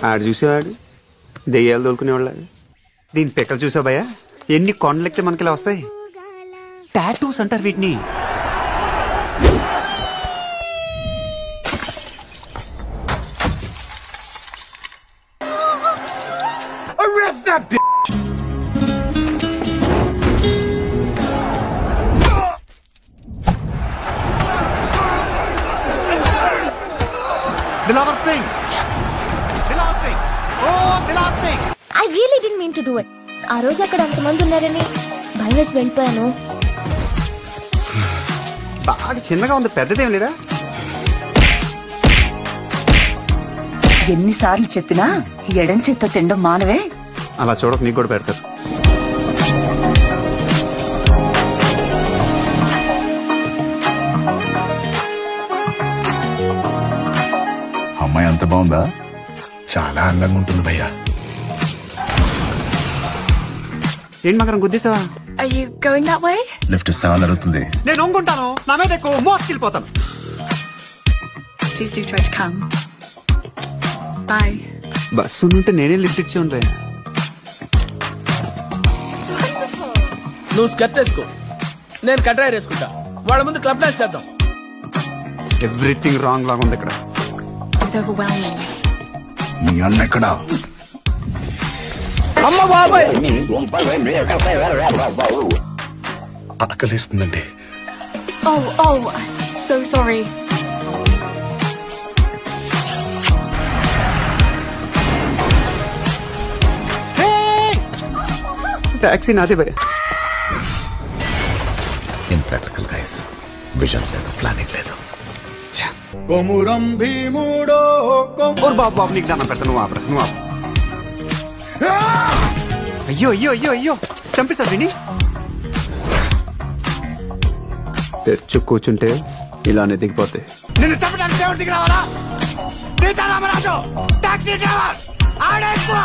ఆడు చూసేవాడు దెయ్యాలు తోలుకునేవాళ్ళ. దీని పిక్కలు చూసావు భయ్యా, ఎన్ని కొండలెక్కితే మనకి ఇలా వస్తాయి. టాటూస్ అంటారు వీటిని. Dilawar Singh! Dilawar Singh! Oh, Dilawar Singh! I really didn't mean to do it. ఆ రోజు అక్కడ అంతమంది ఉన్నారని భయం వేసి వెళ్ళిపోయాను. బాగా చిన్నగా ఉంది, పెద్దదేం లేదా? ఎన్నిసార్లు చెప్పినా ఎడం చేత్తో తినడం మానవే. అలా చూడక నీకు కూడా పెడతారు. అమ్మాయి అంత బాగుందా? చాలా అందంగా ఉంటుంది భయ్యా. ఏంటి మకరం గుద్దేసావా? Are you going that way? Lift ఇస్తామని అడుగుతుంది. నేను ఒంగుంటాను, నా మీద ఎక్కువ మోసుకెళ్ళిపోతాను. Please do try to come. Bye. Bus ఉంటే నేనే లిఫ్ట్ ఇచ్చి ఉంటాయి. నువ్వు స్కర్ట్ వేసుకో, నేను కట్రాయర్ వేసుకుంటా. వాళ్ళ ముందు క్లబ్ డాన్స్ చేద్దాం. ఎవ్రీథింగ్ రాంగ్ లాగా ఉంది ఇక్కడ. It's overwhelming. మీ అన్న ఎక్కడా? అమ్మ బాబాయ్, ఆకలిస్తుందండి. Oh, so sorry. టాక్సీ నాదే భయ్యా. ఇంప్రాక్టికల్ గైస్, విజన్ లేదు, ప్లానింగ్ లేదు. కొమురం భీముడో ఓర్ బాబు బాబు, నీకు దానం పెడతా, నువ్వు ఆపరా, నువ్వు ఆపు. అయ్యో అయ్యో అయ్యో అయ్యో, చంపేశారు విని. తెచ్చు కూర్చుంటే ఇలానే దిగిపోతాయి. నిన్ను చంపడానికి దేవుడు దిగి రావాలా? సీతారామరాజు టాక్సీ డ్రైవర్ ఆడే ఎక్కువ.